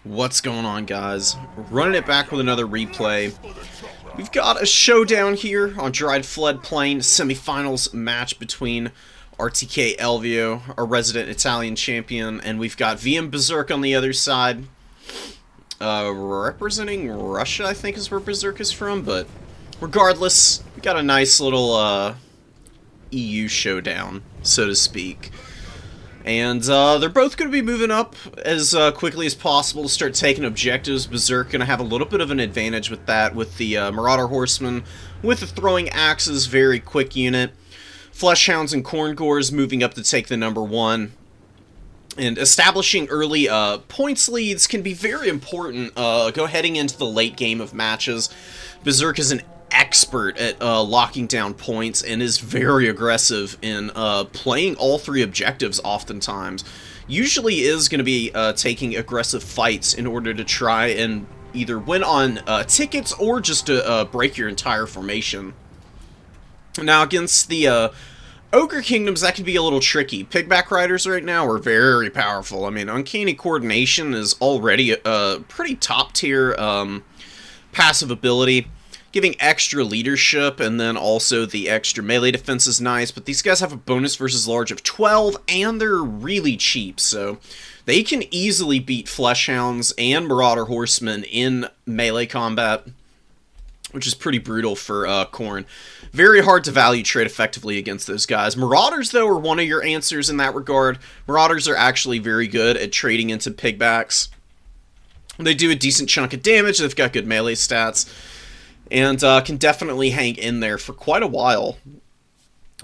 What's going on, guys? Running it back with another replay. We've got a showdown here on Dried Floodplain, semifinals match between RTK Elvio, our resident Italian champion, and we've got VM Berserk on the other side. Representing Russia, I think is where Berserk is from, but regardless, we got a nice little EU showdown, so to speak. And they're both going to be moving up as quickly as possible to start taking objectives. Berserk going to have a little bit of an advantage with that, with the Marauder Horsemen, with the Throwing Axes, very quick unit. Fleshhounds and Khorngors moving up to take the number one. And establishing early points leads can be very important heading into the late game of matches. Berserk is an expert at locking down points and is very aggressive in playing all three objectives oftentimes. Usually is going to be taking aggressive fights in order to try and either win on tickets or just to break your entire formation. Now against the Ogre Kingdoms, that can be a little tricky. Pigback Riders right now are very powerful. I mean, Uncanny Coordination is already a pretty top tier passive ability, giving extra leadership, and then also the extra melee defense is nice, but these guys have a bonus versus large of 12, and they're really cheap, so they can easily beat Fleshhounds and Marauder Horsemen in melee combat, which is pretty brutal for Khorne. Very hard to value trade effectively against those guys. Marauders, though, are one of your answers in that regard. Marauders are actually very good at trading into pigbacks. They do a decent chunk of damage, they've got good melee stats, and can definitely hang in there for quite a while,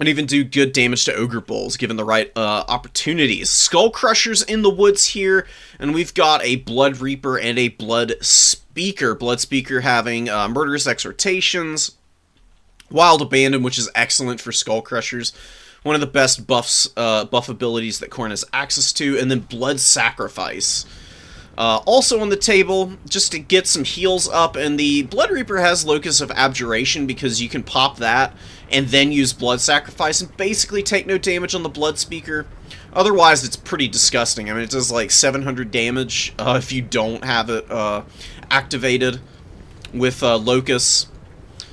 and even do good damage to Ogre Bulls, given the right opportunities. Skull Crushers in the woods here, and we've got a Blood Reaper and a Blood Speaker. Blood Speaker having Murderous Exhortations, Wild Abandon, which is excellent for Skull Crushers, one of the best buff abilities that Khorne has access to, and then Blood Sacrifice. Also on the table, just to get some heals up, and the Blood Reaper has Locus of Abjuration because you can pop that and then use Blood Sacrifice and basically take no damage on the Blood Speaker. Otherwise, it's pretty disgusting. I mean, it does like 700 damage if you don't have it activated with Locus.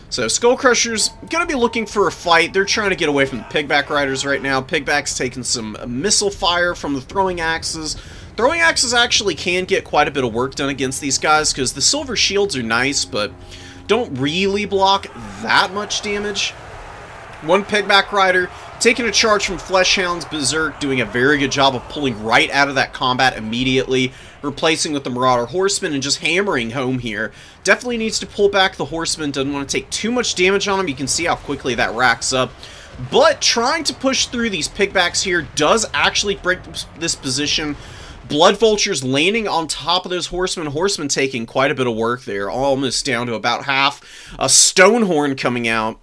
So, Skull Crushers going to be looking for a fight. They're trying to get away from the Pigback Riders right now. Pigback's taking some missile fire from the Throwing Axes. Throwing Axes actually can get quite a bit of work done against these guys, because the Silver Shields are nice, but don't really block that much damage. One Pigback Rider taking a charge from Fleshhounds. Berserk doing a very good job of pulling right out of that combat immediately, replacing with the Marauder Horseman and just hammering home here. Definitely needs to pull back the Horseman, doesn't want to take too much damage on him. You can see how quickly that racks up. But trying to push through these Pigbacks here does actually break this position. Blood Vultures landing on top of those Horsemen. Horsemen taking quite a bit of work there, almost down to about half. A Stonehorn coming out.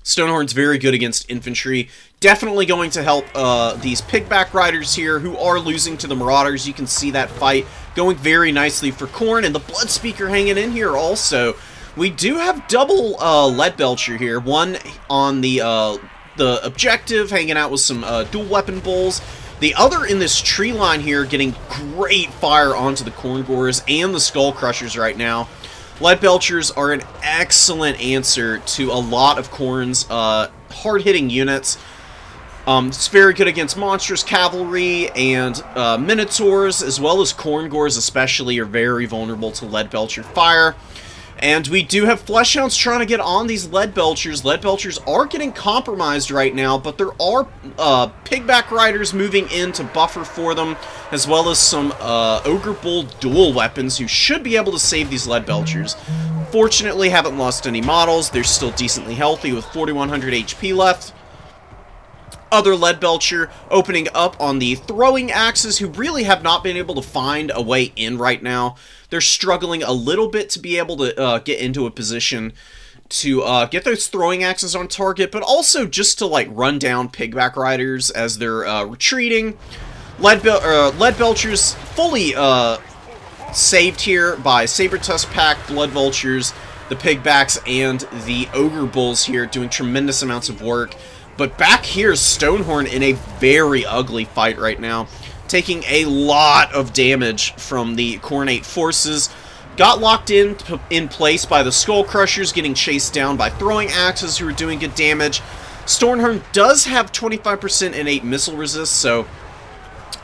Stonehorn's very good against infantry. Definitely going to help these Pigback Riders here, who are losing to the Marauders. You can see that fight going very nicely for Khorne, and the Blood Speaker hanging in here also. We do have double Lead Belcher here. One on the objective, hanging out with some dual weapon bulls. The other in this tree line here, getting great fire onto the Khorngors and the Skull Crushers right now. Lead Belchers are an excellent answer to a lot of Khorne's hard-hitting units. It's very good against Monstrous Cavalry and Minotaurs, as well as Khorngors especially are very vulnerable to Lead Belcher fire. And we do have Fleshhounds trying to get on these Lead Belchers. Lead Belchers are getting compromised right now, but there are Pigback Riders moving in to buffer for them, as well as some Ogre Bull dual weapons who should be able to save these Lead Belchers. Fortunately, haven't lost any models. They're still decently healthy with 4,100 HP left. Other Lead Belcher opening up on the Throwing Axes, who really have not been able to find a way in right now. They're struggling a little bit to be able to get into a position to get those Throwing Axes on target, but also just to like run down Pigback Riders as they're retreating. Lead Belchers fully saved here by Saber-Tusk Pack, Blood Vultures, the Pigbacks, and the Ogre Bulls here doing tremendous amounts of work. But back here, Stonehorn in a very ugly fight right now. taking a lot of damage from the Khornate forces. Got locked in place by the Skull Crushers, getting chased down by throwing axes who are doing good damage. Stonehorn does have 25% innate missile resist, so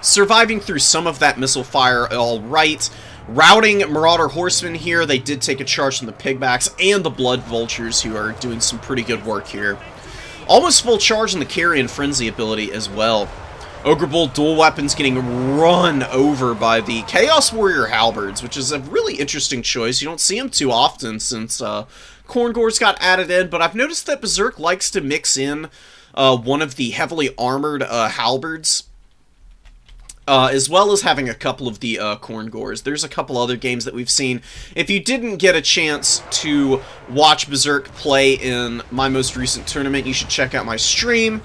surviving through some of that missile fire all right. Routing Marauder Horsemen here. They did take a charge from the Pigbacks and the Blood Vultures, who are doing some pretty good work here. Almost full charge on the Carrion Frenzy ability as well. Ogre Bull dual weapons getting run over by the Chaos Warrior Halberds, which is a really interesting choice. You don't see them too often since Khorngors got added in, but I've noticed that Berserk likes to mix in one of the heavily armored Halberds, as well as having a couple of the Khorngors. There's a couple other games that we've seen. If you didn't get a chance to watch Berserk play in my most recent tournament, you should check out my stream.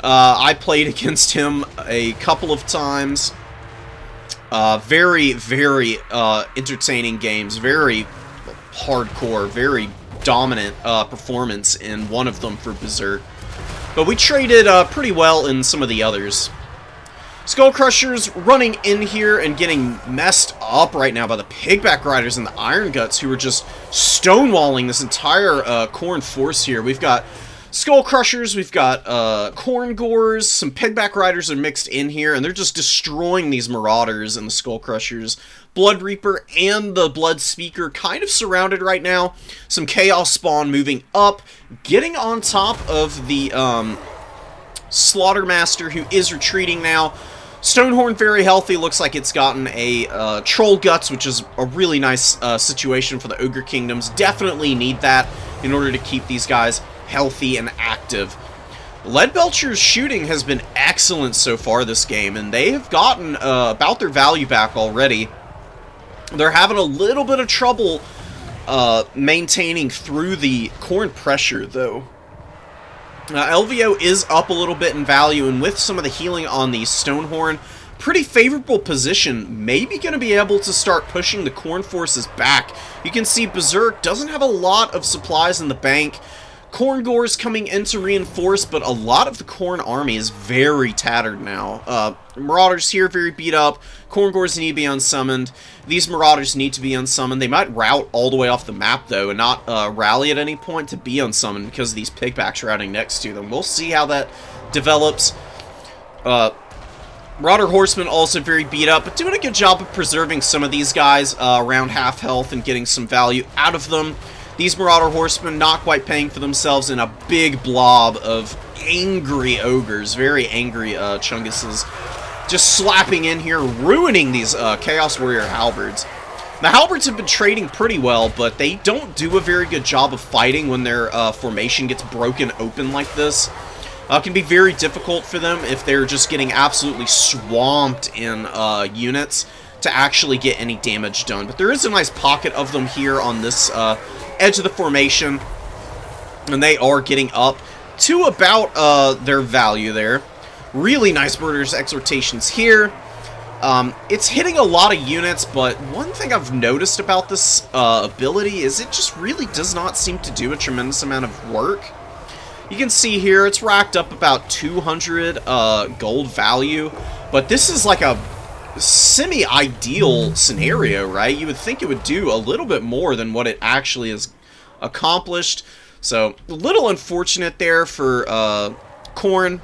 I played against him a couple of times. Very, very entertaining games. Very hardcore, very dominant performance in one of them for Berserk. But we traded pretty well in some of the others. Skull Crushers running in here and getting messed up right now by the Pigback Riders and the Iron Guts, who are just stonewalling this entire Khorne force here. We've got Skull Crushers, we've got Khorngors, some Pigback Riders are mixed in here, and they're just destroying these Marauders and the Skull Crushers. Blood Reaper and the Blood Speaker kind of surrounded right now. Some Chaos Spawn moving up, getting on top of the Slaughtermaster, who is retreating now. Stonehorn very healthy, looks like it's gotten a Troll Guts, which is a really nice situation for the Ogre Kingdoms. Definitely need that in order to keep these guys healthy and active. Leadbelcher's shooting has been excellent so far this game, and they have gotten about their value back already. They're having a little bit of trouble maintaining through the Khorne pressure, though. LVO is up a little bit in value, and with some of the healing on the Stonehorn, pretty favorable position, maybe going to be able to start pushing the Khorne forces back. You can see Berserk doesn't have a lot of supplies in the bank. Khorngors coming in to reinforce, but a lot of the Khorne army is very tattered now. Marauders here very beat up. Khorngors need to be unsummoned. These Marauders need to be unsummoned. They might route all the way off the map, though, and not rally at any point to be unsummoned because of these Pigbacks routing next to them. We'll see how that develops. Marauder Horsemen also very beat up, but doing a good job of preserving some of these guys around half health and getting some value out of them. These Marauder Horsemen not quite paying for themselves in a big blob of angry ogres, very angry Chunguses, just slapping in here, ruining these Chaos Warrior Halberds. The Halberds have been trading pretty well, but they don't do a very good job of fighting when their formation gets broken open like this. It can be very difficult for them if they're just getting absolutely swamped in units to actually get any damage done. But there is a nice pocket of them here on this edge of the formation, and they are getting up to about their value there. Really nice Murderous Exhortations here. It's hitting a lot of units, but one thing I've noticed about this ability is it just really does not seem to do a tremendous amount of work. You can see here it's racked up about 200 gold value, but this is like a semi-ideal scenario, right? You would think it would do a little bit more than what it actually has accomplished. So, a little unfortunate there for Khorne.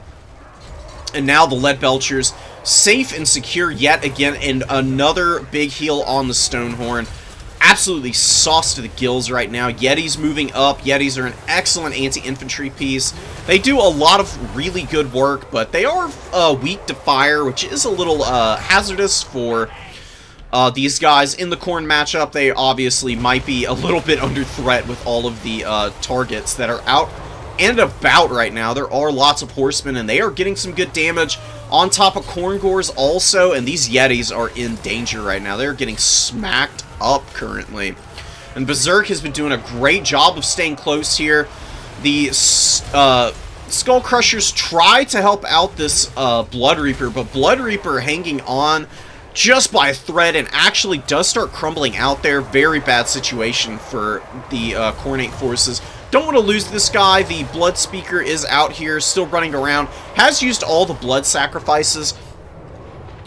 And now the Leadbelchers safe and secure yet again, and another big heal on the Stonehorn. Absolutely sauced to the gills right now. Yetis moving up. Yetis are an excellent anti-infantry piece. They do a lot of really good work, but they are weak to fire, which is a little hazardous for these guys. In the Khorne matchup, they obviously might be a little bit under threat with all of the targets that are out and about right now. There are lots of horsemen, and they are getting some good damage on top of Khorngors also, and these Yetis are in danger right now. They're getting smacked up currently. And Berserk has been doing a great job of staying close here. The Skull Crushers try to help out this Blood Reaper, but Blood Reaper hanging on just by a thread and actually does start crumbling out there. Very bad situation for the Khornate forces. Don't want to lose this guy. The Blood Speaker is out here, still running around. Has used all the blood sacrifices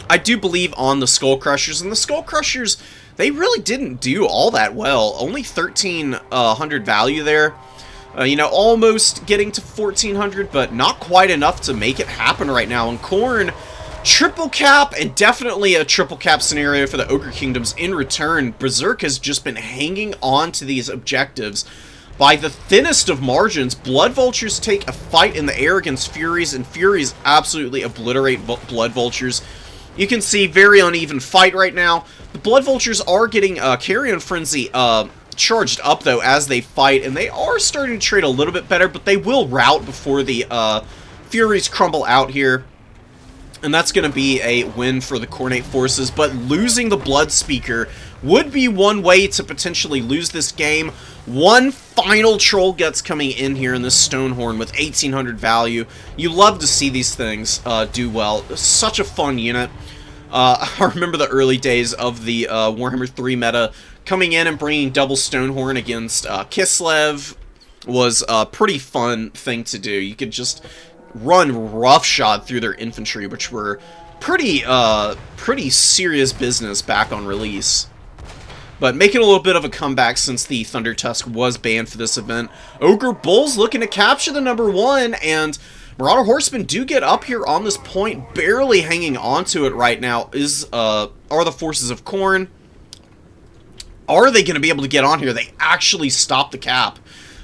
I do believe on the Skull Crushers, and the Skull Crushers, they really didn't do all that well. Only 1,300 value there. You know, almost getting to 1,400, but not quite enough to make it happen right now. And Khorne, triple cap, and definitely a triple cap scenario for the Ogre Kingdoms in return. Berserk has just been hanging on to these objectives by the thinnest of margins. Blood Vultures take a fight in the air against Furies, and Furies absolutely obliterate Blood Vultures. You can see very uneven fight right now. The Blood Vultures are getting Carrion Frenzy charged up, though, as they fight, and they are starting to trade a little bit better, but they will rout before the Furies crumble out here. And that's going to be a win for the Khornate forces, but losing the Blood Speaker would be one way to potentially lose this game. One final Troll Guts coming in here in this Stonehorn with 1,800 value. You love to see these things do well. Such a fun unit. I remember the early days of the Warhammer 3 meta. Coming in and bringing double Stonehorn against Kislev was a pretty fun thing to do. You could just run roughshod through their infantry, which were pretty serious business back on release. But making a little bit of a comeback since the Thunder Tusk was banned for this event. Ogre Bulls looking to capture the #1, and Marauder Horsemen do get up here on this point, barely hanging on to it right now. Are the forces of Khorne. Are they going to be able to get on here? They actually stop the cap.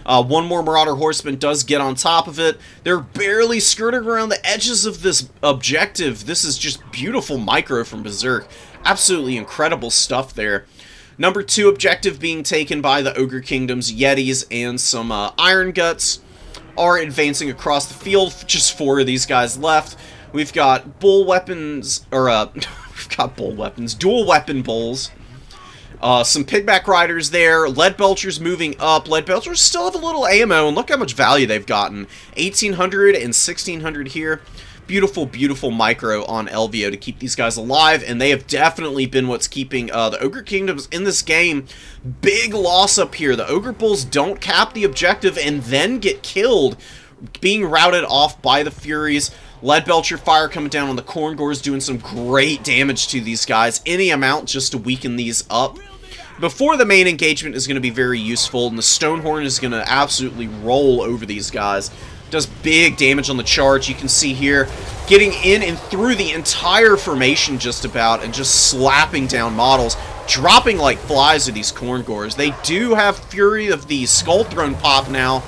One more Marauder Horseman does get on top of it. They're barely skirting around the edges of this objective. This is just beautiful micro from Berserk. Absolutely incredible stuff there. #2 objective being taken by the Ogre Kingdoms. Yetis and some Iron Guts are advancing across the field. Just 4 of these guys left. We've got bull weapons, or we've got bull weapons, dual weapon bulls. Some Pigback Riders there. Lead Belchers moving up. Lead Belchers still have a little ammo, and look how much value they've gotten. 1,800 and 1,600 here. Beautiful, beautiful micro on LVO to keep these guys alive, and they have definitely been what's keeping the Ogre Kingdoms in this game. Big loss up here. The Ogre Bulls don't cap the objective and then get killed, being routed off by the Furies. Lead Belcher fire coming down on the Khorngors, doing some great damage to these guys. Any amount just to weaken these up. Before the main engagement is going to be very useful, and the Stonehorn is going to absolutely roll over these guys. Does big damage on the charge. You can see here, getting in and through the entire formation just about, and just slapping down models, dropping like flies with these Khorngors. They do have Fury of the Skull Throne pop now,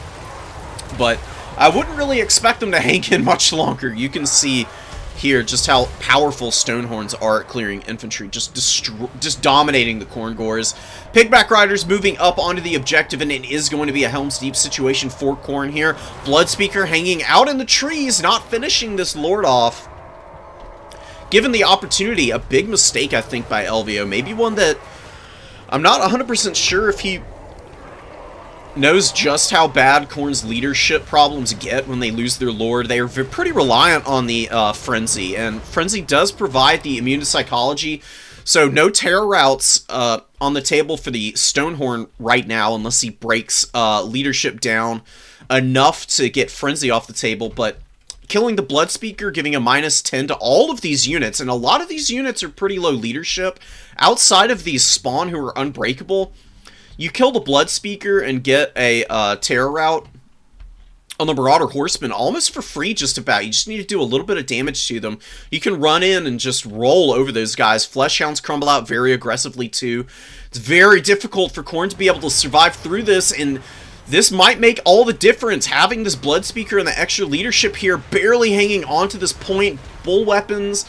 but I wouldn't really expect them to hang in much longer. You can see here just how powerful Stonehorns are at clearing infantry, just dominating the Khorngors. Pigback Riders moving up onto the objective, and it is going to be a Helm's Deep situation for Khorne here. Bloodspeaker hanging out in the trees, not finishing this Lord off. Given the opportunity, a big mistake, I think, by LVO. Maybe one that I'm not 100% sure if he knows just how bad Khorne's leadership problems get when they lose their lord. They are pretty reliant on the Frenzy, and Frenzy does provide the immune to psychology, so no terror routes on the table for the Stonehorn right now, unless he breaks leadership down enough to get Frenzy off the table. But killing the Bloodspeaker, giving a -10 to all of these units, and a lot of these units are pretty low leadership. Outside of these Spawn, who are unbreakable, you kill the Bloodspeaker and get a terror route on the Marauder Horsemen almost for free, just about. You just need to do a little bit of damage to them. You can run in and just roll over those guys. Fleshhounds crumble out very aggressively too. It's very difficult for Khorne to be able to survive through this, and this might make all the difference. Having this Bloodspeaker and the extra leadership here, barely hanging on to this point. Bull weapons.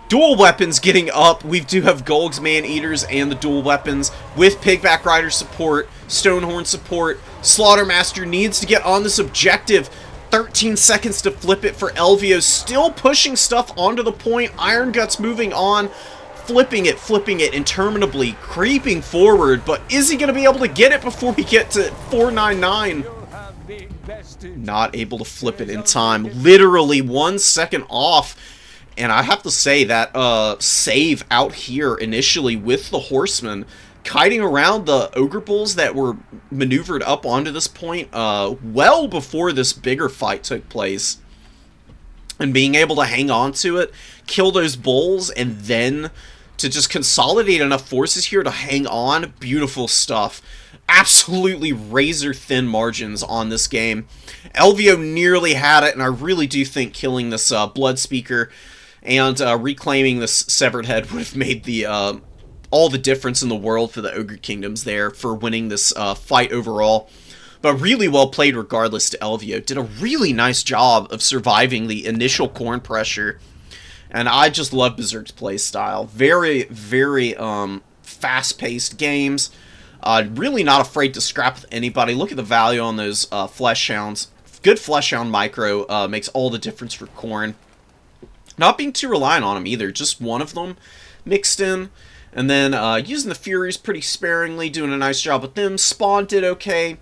Dual weapons getting up. We do have Golg's Man-Eaters and the dual weapons with Pigback Rider support, Stonehorn support. Slaughtermaster needs to get on this objective. 13 seconds to flip it for LVO. Still pushing stuff onto the point. Iron Guts moving on. Flipping it interminably. Creeping forward. But is he going to be able to get it before we get to 499? Not able to flip it in time. Literally 1 second off. And I have to say that save out here initially with the Horsemen, kiting around the Ogre Bulls that were maneuvered up onto this point well before this bigger fight took place. and being able to hang on to it, kill those bulls, and then to just consolidate enough forces here to hang on. Beautiful stuff. Absolutely razor thin margins on this game. Elvio nearly had it, and I really do think killing this Blood Speaker and reclaiming this Severed Head would have made the all the difference in the world for the Ogre Kingdoms there for winning this fight overall. But really well played regardless to Elvio. Did a really nice job of surviving the initial Khorne pressure. And I just love Berserk's playstyle. Very, very fast-paced games. Really not afraid to scrap with anybody. Look at the value on those Flesh Hounds. Good Flesh Hound micro makes all the difference for Khorne. Not being too reliant on them either. Just one of them mixed in. And then using the Furies pretty sparingly. Doing a nice job with them. Spawn did okay.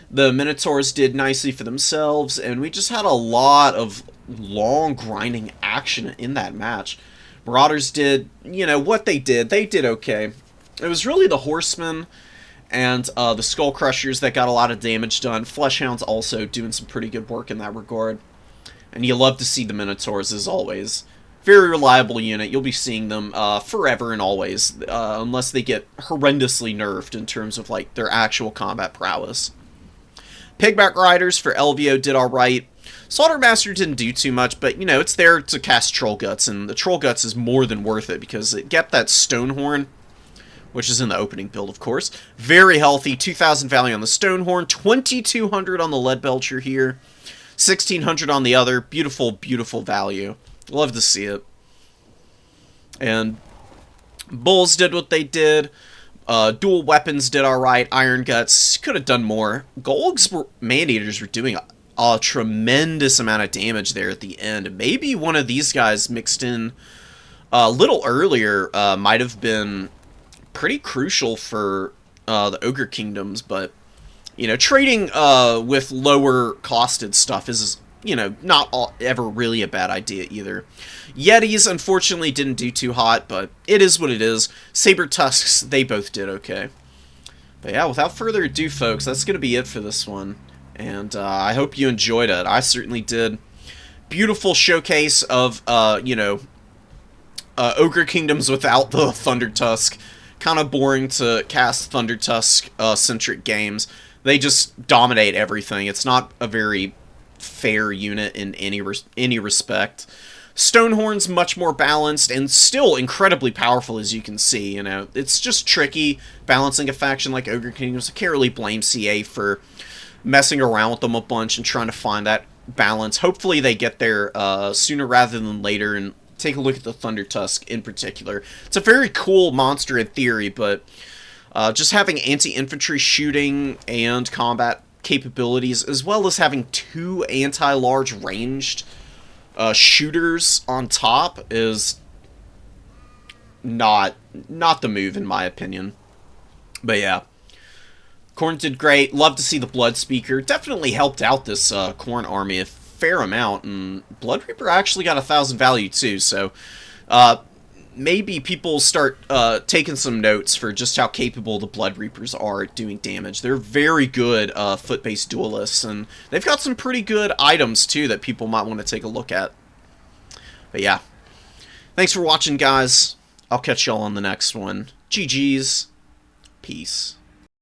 The Minotaurs did nicely for themselves. And we just had a lot of long grinding action in that match. Marauders did, you know, what they did. They did okay. It was really the Horsemen and the Skull Crushers that got a lot of damage done. Fleshhounds also doing some pretty good work in that regard. And you love to see the Minotaurs as always. Very reliable unit. You'll be seeing them forever and always, unless they get horrendously nerfed in terms of like their actual combat prowess. Pigback Riders for Elvio did alright. Slaughtermaster didn't do too much, but, you know, it's there to cast Troll Guts, and the Troll Guts is more than worth it, because it get that Stonehorn, which is in the opening build, of course. Very healthy, 2,000 value on the Stonehorn, 2,200 on the Leadbelcher here, 1,600 on the other. Beautiful, beautiful value. Love to see it. And Bulls did what they did. Dual Weapons did alright. Iron Guts could have done more. Golg's Mandators were doing a tremendous amount of damage there at the end. Maybe one of these guys mixed in a little earlier might have been pretty crucial for the Ogre Kingdoms, but, you know, trading with lower costed stuff is, you know, not ever really a bad idea either. Yetis, unfortunately, didn't do too hot, but it is what it is. Saber Tusks, they both did okay. But yeah, without further ado, folks, that's going to be it for this one. And I hope you enjoyed it. I certainly did. Beautiful showcase of, you know, Ogre Kingdoms without the Thunder Tusk. Kind of boring to cast Thunder Tusk-centric games. They just dominate everything. It's not a very fair unit in any respect. Stonehorn's much more balanced and still incredibly powerful, as you can see. You know, it's just tricky balancing a faction like Ogre Kingdoms. I can't really blame CA for messing around with them a bunch and trying to find that balance. Hopefully they get there sooner rather than later, and take a look at the Thunder Tusk in particular. It's a very cool monster in theory, but just having anti-infantry shooting and combat capabilities, as well as having 2 anti-large ranged shooters on top, is not the move in my opinion. But yeah, Khorne did great. Love to see the Blood Speaker. Definitely helped out this Khorne army a fair amount, and Blood Reaper actually got 1,000 value too, so maybe people start taking some notes for just how capable the Blood Reapers are at doing damage. They're very good foot-based duelists, and they've got some pretty good items too that people might want to take a look at. But yeah, thanks for watching, guys. I'll catch y'all on the next one. GG's. Peace.